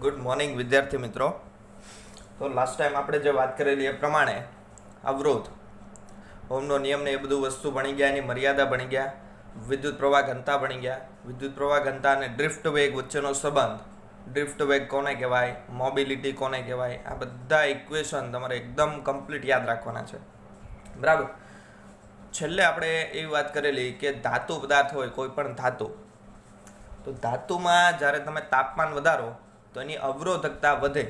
Good morning વિદ્યાર્થી મિત્રો. તો લાસ્ટ ટાઈમ આપણે જે વાત કરેલી એ પ્રમાણે અવરોધ, ઓહમનો નિયમ ને એ બધું વસ્તુ ભણી ગયા, એની મર્યાદા ભણી ગયા, વિદ્યુત પ્રવાહ ઘનતા ભણી ગયા. વિદ્યુત પ્રવાહ ઘનતા અને ડ્રિફ્ટ વેગ વચ્ચેનો સંબંધ, ડ્રિફ્ટ વેગ કોને કહેવાય, મોબિલિટી કોને કહેવાય, આ બધા ઇક્વેશન તમારે એકદમ કમ્પ્લીટ યાદ રાખવાના છે. બરાબર. છેલ્લે આપણે એવી વાત કરેલી કે ધાતુ પદાર્થ હોય, કોઈ પણ ધાતુ, તો ધાતુમાં જ્યારે તમે તાપમાન વધારો તો એની અવરોધકતા વધે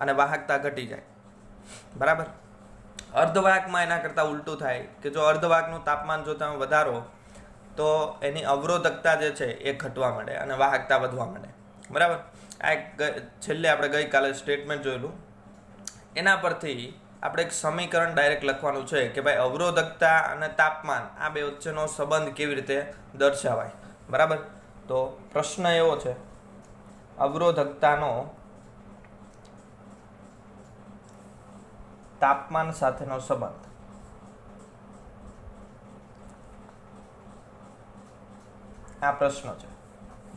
અને વાહકતા ઘટી જાય. બરાબર. અર્ધવાહકમાં એના કરતાં ઉલટું થાય કે જો અર્ધવાહકનું તાપમાન જો તમે વધારો તો એની અવરોધકતા જે છે એ ઘટવા માંડે અને વાહકતા વધવા માંડે. બરાબર. આ એક છેલ્લે આપણે ગઈકાલે સ્ટેટમેન્ટ જોયેલું, એના પરથી આપણે એક સમીકરણ ડાયરેક્ટ લખવાનું છે કે ભાઈ અવરોધકતા અને તાપમાન આ બે વચ્ચેનો સંબંધ કેવી રીતે દર્શાવાય. બરાબર. તો પ્રશ્ન એવો છે, અવરોધકતાનો તાપમાન સાથેનો સંબંધ. આ પ્રશ્ન છે.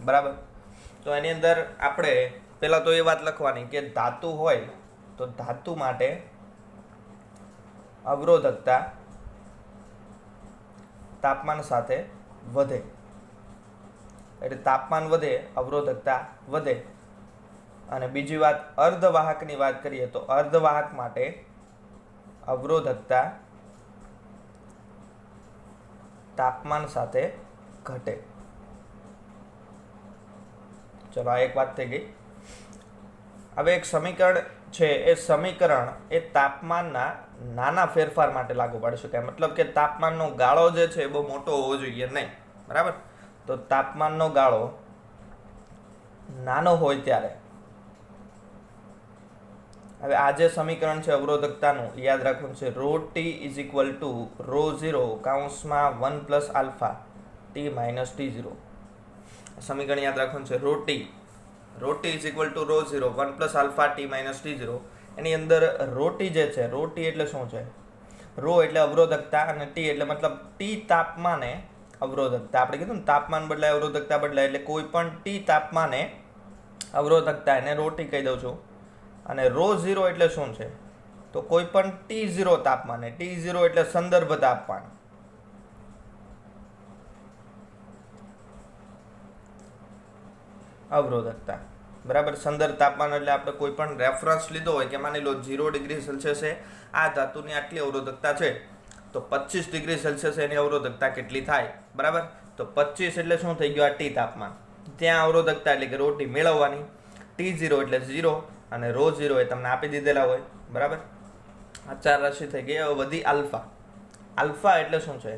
બરાબર. તો એની અંદર આપણે પહેલા તો એ વાત લખવાની કે ધાતુ હોય તો ધાતુ માટે અવરોધકતા તાપમાન સાથે વધે, એટલે તાપમાન વધે, અવરોધકતા વધે. અને બીજી વાત, અર્ધવાહકની વાત કરીએ તો અર્ધવાહક માટે અવરોધકતા તાપમાન સાથે ઘટે. ચલો, આ એક વાત થઈ ગઈ. હવે એક સમીકરણ છે, એ સમીકરણ એ તાપમાનના નાના ફેરફાર માટે લાગુ પાડી શકાય. મતલબ કે તાપમાનનો ગાળો જે છે એ બહુ મોટો હોવો જોઈએ નહીં. બરાબર. તો તાપમાનનો ગાળો નાનો હોય ત્યારે, હવે આ જે સમીકરણ છે અવરોધકતાનું, યાદ રાખવાનું છે, ρ t ઇઝ ઇક્વલ ટુ ρ0 કૌંસમાં 1 plus alpha t minus t0. સમીકરણ યાદ રાખવાનું છે. ρ t is equal to ρ0 1 plus alpha t minus t0. એની અંદર ρ t જે છે, ρ t એટલે શું છે? ρ એટલે અવરોધકતા અને t એટલે મતલબ t તાપમાને અવરોધકતા. આપણે કીધું ને તાપમાન બદલાય અવરોધકતા બદલાય, એટલે કોઈ પણ t તાપમાને અવરોધકતા, એને ρ t કહી દઉં છું. અને ρ0 એટલે શું છે? તો કોઈ પણ t0 તાપમાને, t0 એટલે સંદર્ભ તાપમાન, અવરોધકતા. બરાબર. સંદર્ભ તાપમાન એટલે આપણે કોઈ પણ રેફરન્સ લીધો હોય કે માની લો 0 ડિગ્રી સેલ્સિયસે આ ધાતુની આટલી અવરોધકતા છે, તો 25 ડિગ્રી સેલ્સિયસ એની અવરોધકતા કેટલી થાય? બરાબર. તો 25 એટલે શું થઈ ગયું? આ ટી તાપમાન. ત્યાં અવરોધકતા એટલે કે ρ t મેળવવાની. t0 એટલે 0 અને ρ0 એ તમને આપી દીધેલા હોય. બરાબર. આ ચાર રાશિ થઈ ગઈ. હવે વધી આલ્ફા. આલ્ફા એટલે શું છે?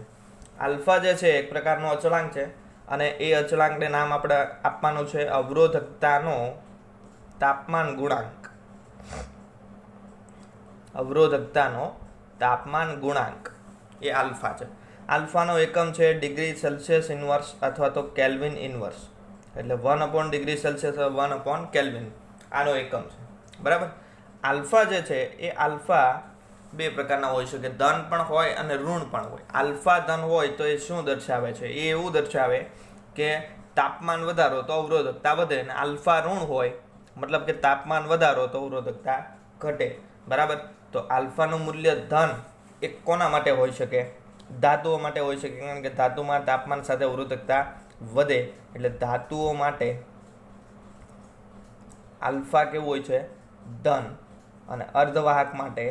આલ્ફા જે છે એક પ્રકારનો અચળાંક છે, અને એ અચળાંકને નામ આપણે આપવાનું છે અવરોધકતાનો તાપમાન ગુણાંક. અવરોધકતાનો તાપમાન ગુણાંક એ આલ્ફા છે. આલ્ફાનો એકમ છે ડિગ્રી સેલ્સિયસ ઇન્વર્સ અથવા તો કેલ્વિન ઇન્વર્સ, એટલે 1 ડિગ્રી સેલ્સિયસ 1 કેલ્વિન આનો એકમ છે. બરાબર. આલ્ફા જે છે એ આલ્ફા બે પ્રકારના હોઈ શકે, ધન પણ હોય અને ઋણ પણ હોય. આલ્ફા ધન હોય તો એ શું દર્શાવે છે? એ એવું દર્શાવે કે તાપમાન વધારો તો અવરોધકતા વધે, અને આલ્ફા ઋણ હોય મતલબ કે તાપમાન વધારો તો અવરોધકતા ઘટે. બરાબર. તો આલ્ફાનું મૂલ્ય ધન એ કોના માટે હોઈ શકે? ધાતુઓ માટે હોઈ શકે, કારણ કે ધાતુમાં તાપમાન સાથે અવરોધકતા વધે, એટલે ધાતુઓ માટે આલ્ફા કેવું હોય છે? ધન. અને અર્ધવાહક માટે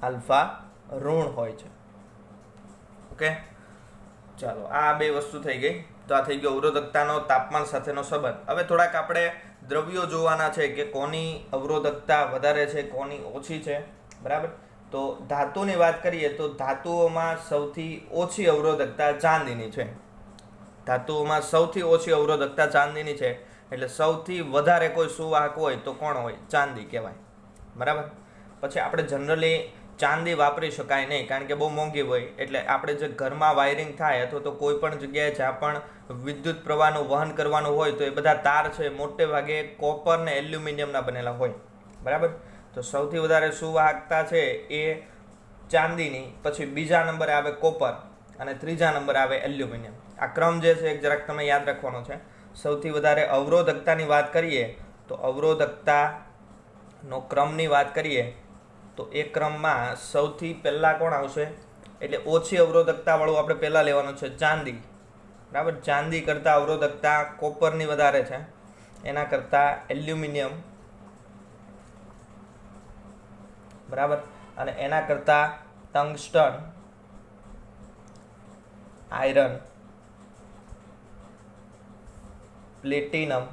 આલ્ફા ઋણ હોય છે. ઓકે, ચાલો, આ બે વસ્તુ થઈ ગઈ. તો આ થઈ ગયો અવરોધકતાનો તાપમાન સાથેનો સંબંધ. હવે થોડાક આપણે દ્રવ્યો જોવાના છે કે કોની અવરોધકતા વધારે છે, કોની ઓછી છે. બરાબર. તો ધાતુની વાત કરીએ તો ધાતુઓમાં સૌથી ઓછી અવરોધકતા ચાંદીની છે. ધાતુઓમાં સૌથી ઓછી અવરોધકતા ચાંદીની છે, એટલે સૌથી વધારે કોઈ સુવાહક હોય તો કોણ હોય? ચાંદી કહેવાય. બરાબર. પછી આપણે જનરલી ચાંદી વાપરી શકાય નહીં, કારણ કે બહુ મોંઘી હોય. એટલે આપણે જે ઘરમાં વાયરિંગ થાય અથવા તો કોઈ પણ જગ્યાએ જ્યાં પણ વિદ્યુત પ્રવાહનું વહન કરવાનું હોય તો એ બધા તાર છે મોટે ભાગે કોપર ને એલ્યુમિનિયમના બનેલા હોય. બરાબર. તો સૌથી વધારે સુવાહકતા છે એ ચાંદીની, પછી બીજા નંબરે આવે કોપર અને ત્રીજા નંબરે આવે એલ્યુમિનિયમ. આ ક્રમ જે છે જરાક તમે યાદ રાખવાનો છે. સૌથી વધારે અવરોધકતાની વાત કરીએ તો અવરોધકતાનો ક્રમની વાત કરીએ તો એ ક્રમમાં સૌથી પહેલાં કોણ આવશે? એટલે ઓછી અવરોધકતાવાળું આપણે પહેલાં લેવાનું છે ચાંદી. બરાબર, ચાંદી કરતાં અવરોધકતા કોપરની વધારે છે, એના કરતાં એલ્યુમિનિયમ, બરાબર, અને એના કરતાં ટંગસ્ટન, આયરન, પ્લેટિનમ,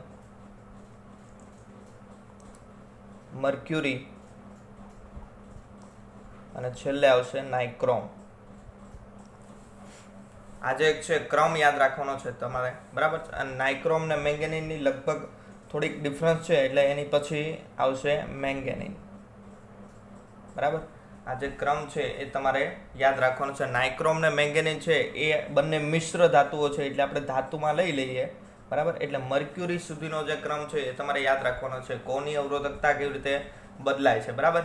મર્ક્યુરી અને છેલ્લે આવશે નાઇક્રોમ. આજે એક છે ક્રમ યાદ રાખવાનો છે તમારે, બરાબર. અને નાઇક્રોમ ને મેંગેનીનની લગભગ થોડીક ડિફરન્સ છે, એટલે એની પછી આવશે મેંગેનીન, બરાબર. આ જે ક્રમ છે એ તમારે યાદ રાખવાનો છે. નાઇક્રોમ ને મેંગેનીન છે એ બંને મિશ્ર ધાતુઓ છે, એટલે આપણે ધાતુમાં લઈ લઈએ, બરાબર. એટલે મર્ક્યુરી સુધીનો જે ક્રમ છે એ તમારે યાદ રાખવાનો છે, કોની અવરોધકતા કેવી રીતે બદલાય છે, બરાબર.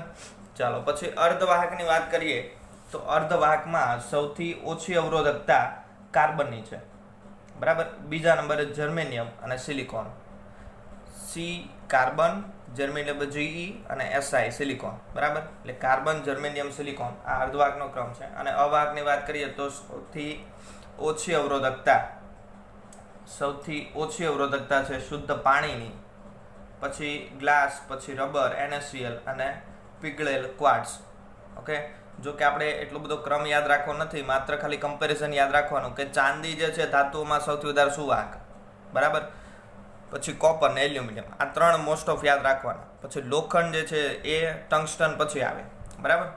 ચાલો પછી અર્ધવાહકની વાત કરીએ તો અર્ધવાહકમાં સૌથી ઓછી અવરોધકતા કાર્બનની છે, બરાબર. બીજા નંબરે જર્મેનિયમ અને silicon. C carbon, germanium GE અને SI સિલિકોન, બરાબર. એટલે કાર્બન, જર્મેનિયમ, સિલિકોન આ અર્ધવાહકનો ક્રમ છે. અને અવાહકની વાત કરીએ તો સૌથી ઓછી અવરોધકતા છે શુદ્ધ પાણીની, પછી ગ્લાસ, પછી રબર, NaCl અને પીગળેલ ક્વાર્ટઝ. ઓકે, જો કે આપણે એટલો બધો ક્રમ યાદ રાખવો નથી, માત્ર ખાલી કમ્પેરિઝન યાદ રાખવાનું કે ચાંદી જે છે ધાતુઓમાં સૌથી વધારે સુવાહક, બરાબર. પછી કોપર ને એલ્યુમિનિયમ, આ ત્રણ મોસ્ટ ઓફ યાદ રાખવાના. પછી લોખંડ જે છે એ ટંગસ્ટન પછી આવે, બરાબર.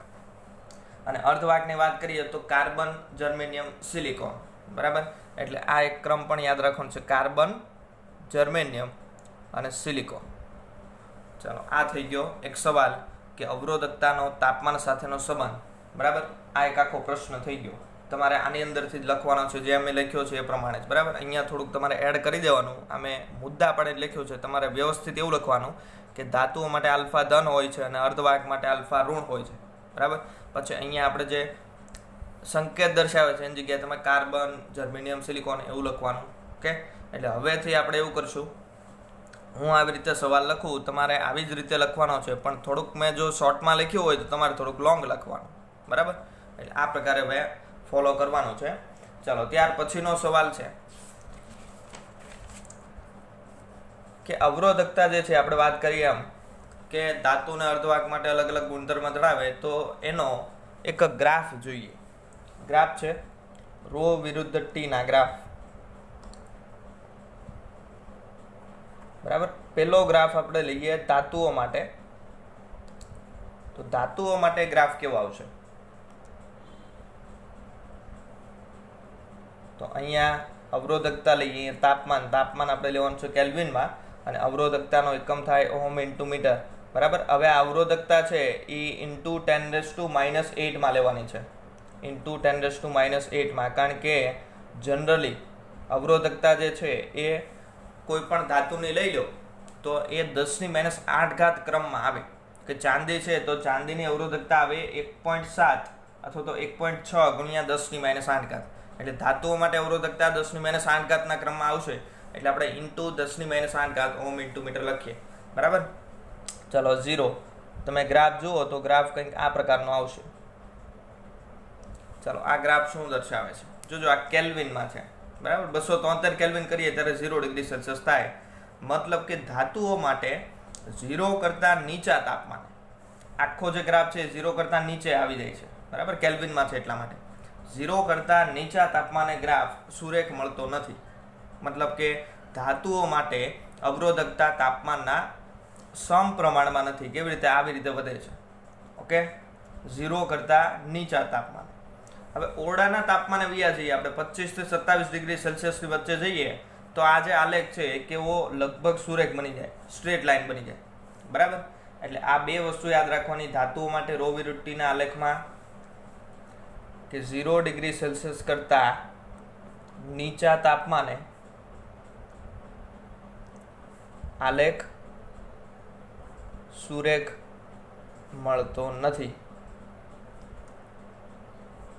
અને અર્ધવાહકની વાત કરીએ તો કાર્બન, જર્મેનિયમ, સિલિકોન, બરાબર. એટલે આ એક ક્રમ પણ યાદ રાખવાનો છે, કાર્બન, જર્મેનિયમ અને સિલિકોન. ચાલો, આ થઈ ગયો એક સવાલ કે અવરોધકતાનો તાપમાન સાથેનો સંબંધ, બરાબર. આ એક આખો પ્રશ્ન થઈ ગયો. તમારે આની અંદરથી જ લખવાનો છે, જે અમે લખ્યો છે એ પ્રમાણે જ, બરાબર. અહીંયા થોડુંક તમારે એડ કરી દેવાનું. અમે મુદ્દા પણ લખ્યું છે, તમારે વ્યવસ્થિત એવું લખવાનું કે ધાતુઓ માટે આલ્ફા ધન હોય છે અને અર્ધવાહક માટે આલ્ફા ઋણ હોય છે, બરાબર. પછી અહીંયા આપણે જે સંકેત દર્શાવે છે એની જગ્યાએ તમે કાર્બન, જર્મેનિયમ, સિલિકોન એવું લખવાનું. ઓકે, એટલે હવેથી આપણે એવું કરશું, હું આવી રીતે સવાલ લખું, તમારે આવી જ રીતે લખવાનો છે, પણ થોડુંક મેં જો શોર્ટમાં લખ્યું હોય તો તમારે થોડુંક લોંગ લખવાનું, બરાબર. એટલે આ પ્રકારે હવે ફોલો કરવાનું છે. ચાલો, ત્યાર પછીનો સવાલ છે કે અવરોધકતા જે છે, આપણે વાત કરીએ એમ કે ધાતુને અર્ધવાહક માટે અલગ અલગ ગુણધર્મ ધરાવે, તો એનો એક ગ્રાફ જોઈએ. ગ્રાફ છે ρ વિરુદ્ધ T ના ગ્રાફ, બરાબર. પહેલો ગ્રાફ આપણે લઈએ ધાતુઓ માટે. તો ધાતુઓ માટે ગ્રાફ કેવો આવશે? તો અહીંયા અવરોધકતા લઈએ, તાપમાન આપણે લેવાનું છે કેલ્વિનમાં, અને અવરોધકતાનો એકમ થાય ઓહમ ઇન્ટુ મીટર, બરાબર. હવે આ અવરોધકતા છે એ ઇન્ટુ 10⁻⁸ માં લેવાની છે, ઇન્ટુ 10⁻⁸ માં. કારણ કે જનરલી અવરોધકતા જે છે એ કોઈ પણ ધાતુની લઈ લો તો એ 10⁻8 ક્રમમાં આવે. કે ચાંદી છે તો ચાંદીની અવરોધકતા આવે 1.7 અથવા તો 1.6 ગુણ્યા 10⁻8. એટલે ધાતુઓ માટે અવરોધકતા 10⁻8 ના ક્રમમાં આવશે, એટલે આપણે ઇન્ટુ 10⁻8 ઓહમ ઇન્ટુ મીટર લખીએ, બરાબર. ચલો 0. તમે ગ્રાફ જુઓ તો ગ્રાફ કંઈક આ પ્રકારનો આવશે. ચાલો, આ ગ્રાફ શું દર્શાવે છે? જોજો, આ કેલ્વિનમાં છે, બરાબર. 273 કેલ્વિન કરીએ ત્યારે 0 ડિગ્રી સેલ્સિયસ થાય. મતલબ કે ધાતુઓ માટે 0 કરતાં નીચા તાપમાને આખો જે ગ્રાફ છે 0 કરતાં નીચે આવી જાય છે, બરાબર. કેલ્વિનમાં છે એટલા માટે 0 કરતાં નીચા તાપમાને ગ્રાફ સુરેખ મળતો નથી. મતલબ કે ધાતુઓ માટે અવરોધકતા તાપમાનના સમપ્રમાણમાં નથી. કેવી રીતે? આવી રીતે વધે છે. ઓકે, 0 કરતાં નીચા તાપમાન. હવે ઓરડાના તાપમાને વ્યા જઈએ આપણે, 25 થી 27 ડિગ્રી સેલ્સિયસની વચ્ચે જઈએ તો આ જે આલેખ છે કેવો લગભગ સુરેખ બની જાય, સ્ટ્રેટ લાઇન બની જાય, બરાબર. એટલે આ બે વસ્તુ યાદ રાખવાની ધાતુઓ માટે ρ વિરુદ્ધ T ના આલેખમાં, કે 0 ડિગ્રી સેલ્સિયસ કરતાં નીચા તાપમાને આલેખ સુરેખ મળતો નથી.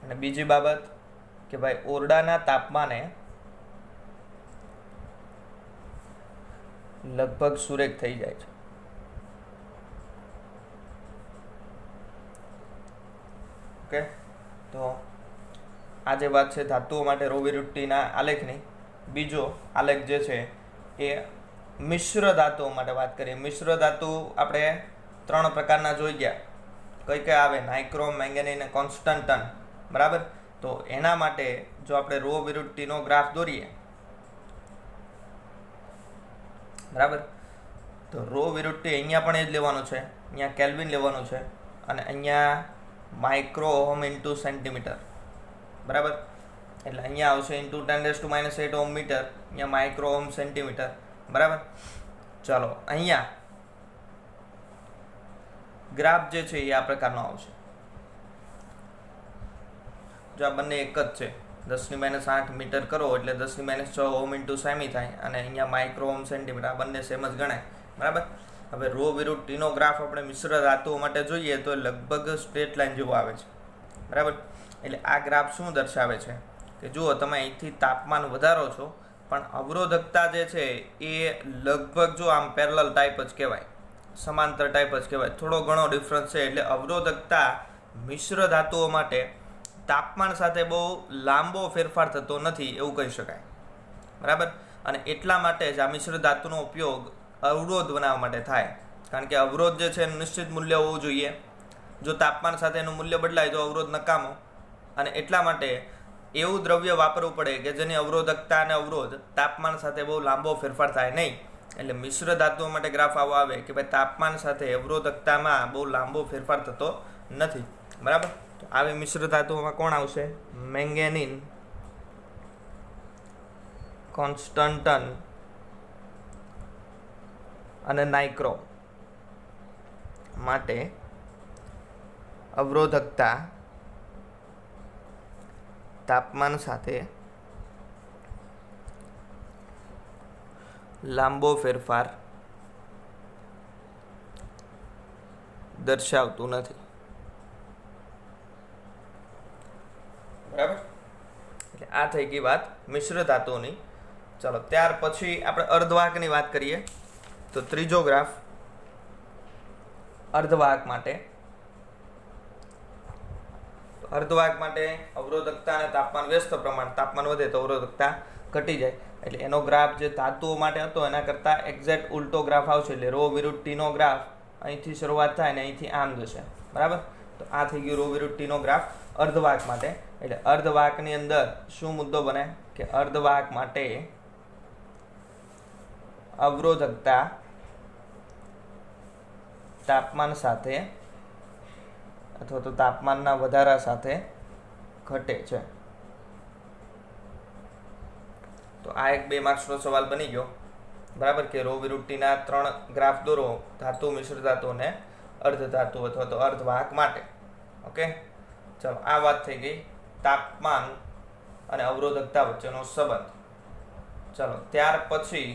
અને બીજી બાબત કે ભાઈ ઓરડાના તાપમાને લગભગ સુરેખ થઈ જાય છે. ઓકે, તો આ જે વાત છે ધાતુઓ માટે રો વિરુટ્ટીના આલેખની. બીજો આલેખ જે છે એ મિશ્ર ધાતુઓ માટે વાત કરીએ. મિશ્ર ધાતુ આપણે 3 પ્રકારના જોઈ ગયા. કઈ કઈ આવે? નાઇક્રોમ, મેંગેનીઝ અને કોન્સ્ટન્ટન. બરાબર. તો એના માટે જો આપણે રો વિરુટ્ટીનો ગ્રાફ દોરીએ, બરાબર, તો રો વિરુટ્ટી અહીંયા પણ એ જ લેવાનું છે, અહીંયા કેલ્વિન લેવાનું છે, અને અહીંયા માઇક્રો ઓહમ ઇન્ટુ સેન્ટીમીટર. બરાબર. એટલે અહીંયા આવશે ઇન્ટુ 10⁻⁸ ઓહમ મીટર, અહીંયા માઇક્રો ઓહમ સેન્ટીમીટર. બરાબર. ચાલો, અહીંયા ગ્રાફ જે છે એ આ પ્રકારનો આવશે. જો આ બંને એક જ છે, 10⁻8 મીટર કરો એટલે 10⁻6 ઓહમ ઇન્ટુ સેમી થાય, અને અહીંયા માઇક્રો ઓહમ સેન્ટીમીટર, આ બંને સેમ જ ગણાય. બરાબર. હવે રો વિરુટ્ટીનો ગ્રાફ આપણે મિશ્ર ધાતુઓ માટે જોઈએ તો લગભગ સ્ટ્રેટ લાઈન જેવો આવે છે. બરાબર. એટલે આ ગ્રાફ શું દર્શાવે છે કે જુઓ, તમે અહીંથી તાપમાન વધારો છો, પણ અવરોધકતા જે છે એ લગભગ જો આમ પેરેલલ ટાઈપ જ કહેવાય, સમાંતર ટાઈપ જ કહેવાય. થોડો ઘણો ડિફરન્સ છે. એટલે અવરોધકતા મિશ્ર ધાતુઓ માટે તાપમાન સાથે બહુ લાંબો ફેરફાર થતો નથી એવું કહી શકાય. બરાબર. અને એટલા માટે જ આ મિશ્ર ધાતુનો ઉપયોગ અવરોધ બનાવવા માટે થાય. કારણ કે અવરોધ જે છે એનું નિશ્ચિત મૂલ્ય હોવું જોઈએ. જો તાપમાન સાથે એનું મૂલ્ય બદલાય તો અવરોધ નકામો. અને એટલા માટે એવું દ્રવ્ય વાપરવું પડે કે જેની અવરોધકતા અને અવરોધ તાપમાન સાથે બહુ લાંબો ફેરફાર થાય નહીં. એટલે મિશ્ર ધાતુઓ માટે ગ્રાફ આવો આવે કે ભાઈ તાપમાન સાથે અવરોધકતામાં બહુ લાંબો ફેરફાર થતો નથી. બરાબર. તો આવી મિશ્ર ધાતુઓમાં કોણ આવશે? મેંગેનીઝ, કોન્સ્ટન્ટન અને નાઇક્રો માટે અવરોધકતા તાપમાન સાથે લાંબો ફેરફાર દર્શાવતું નથી. બરાબર. એટલે આ થઈ ગઈ વાત મિશ્ર ધાતુઓની. ચાલો, ત્યાર પછી આપણે અર્ધવાહકની વાત કરીએ. તો ત્રીજો ગ્રાફ અર્ધવાહક માટે. અર્ધવાહક માટે અવરોધકતા અને તાપમાન વ્યસ્ત પ્રમાણ, તાપમાન વધે તો અવરોધકતા ઘટી જાય. એટલે એનો ગ્રાફ જે ધાતુઓ માટે હતો એના કરતાં એક્ઝેક્ટ ઉલટો ગ્રાફ આવશે. એટલે રો વિરુટ્ટીનો ગ્રાફ અહીંથી શરૂઆત થાય ને અહીંથી આમ જશે. બરાબર. તો આ થઈ ગયું રો વિરુટ્ટીનો ગ્રાફ અર્ધવાહક માટે. એટલે અર્ધવાહકની અંદર શું મુદ્દો બને કે અર્ધવાહક માટે અવરોધકતા તાપમાન સાથે અથવા તો તાપમાનના વધારા સાથે ઘટે છે. તો આ એક 2 માર્ક્સનો સવાલ બની ગયો. બરાબર. કે રો વિરુટ્ટીના 3 ગ્રાફ દોરો, ધાતુ, મિશ્ર ધાતુ અને અર્ધ ધાતુ અથવા તો અર્ધવાહક માટે. ઓકે. ચાલો, આ વાત થઈ ગઈ તાપમાન અને અવરોધકતા વચ્ચેનો સંબંધ. ચાલો, ત્યાર પછી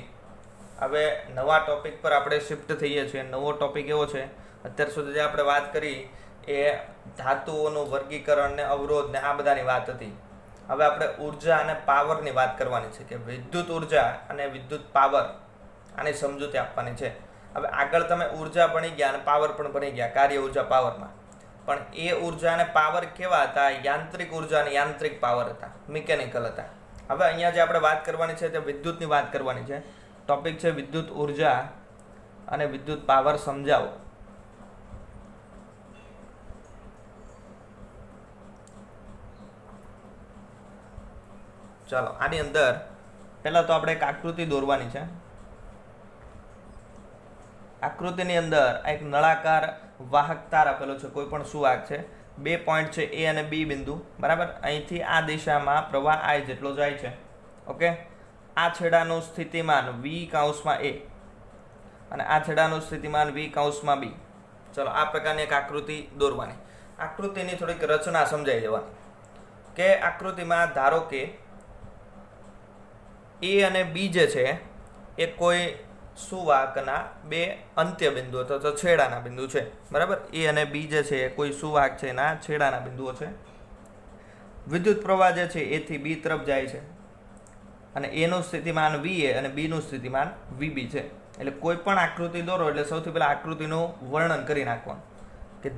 હવે નવા ટોપિક પર આપણે શિફ્ટ થઈએ છીએ. નવો ટોપિક એવો છે, અત્યાર સુધી જે આપણે વાત કરી એ ધાતુઓનું વર્ગીકરણ ને અવરોધ ને આ બધાની વાત હતી. હવે આપણે ઉર્જા અને પાવરની વાત કરવાની છે કે વિદ્યુત ઉર્જા અને વિદ્યુત પાવર, આની સમજૂતી આપવાની છે. હવે આગળ તમે ઉર્જા ભણી ગયા અને પાવર પણ ભણી ગયા, કાર્ય ઉર્જા પાવરમાં. પણ એ ઉર્જા અને પાવર કેવા હતા? યાંત્રિક ઉર્જા અને યાંત્રિક પાવર હતા, મિકેનિકલ હતા. હવે અહીંયા જે આપણે વાત કરવાની છે તે વિદ્યુતની વાત કરવાની છે. ટોપિક છે વિદ્યુત ઉર્જા અને વિદ્યુત પાવર સમજાવો. ચાલો, આની અંદર પહેલા તો આપણે એક આકૃતિ દોરવાની છે. આકૃતિની અંદર એક નળાકાર વાહક તાર આપેલો છે, કોઈ પણ સુવાહક છે. 2 પોઈન્ટ છે, એ અને બી બિંદુ. બરાબર. અહીંથી આ દિશામાં પ્રવાહ I જેટલો જાય છે. ઓકે. આ છેડાનું સ્થિતિમાન V(A) અને આ છેડાનું સ્થિતિમાન V(B). ચલો, આ પ્રકારની એક આકૃતિ દોરવાની. આકૃતિની થોડીક રચના સમજાઈ દેવાની કે આકૃતિમાં ધારો કે A અને B જે છે એ કોઈ સુવાહકના 2 અંત્ય બિંદુ અથવા તો છેડાના બિંદુ છે. બરાબર. A અને B જે છે એ કોઈ સુવાહક છે એના છેડાના બિંદુઓ છે. વિદ્યુત પ્રવાહ જે છે A થી B તરફ જાય છે. અને એનું સ્થિતિમાન VA અને બીનું સ્થિતિમાન VB છે. એટલે કોઈ પણ આકૃતિ દોરો એટલે સૌથી પહેલાં આકૃતિનું વર્ણન કરી નાખવાનું કે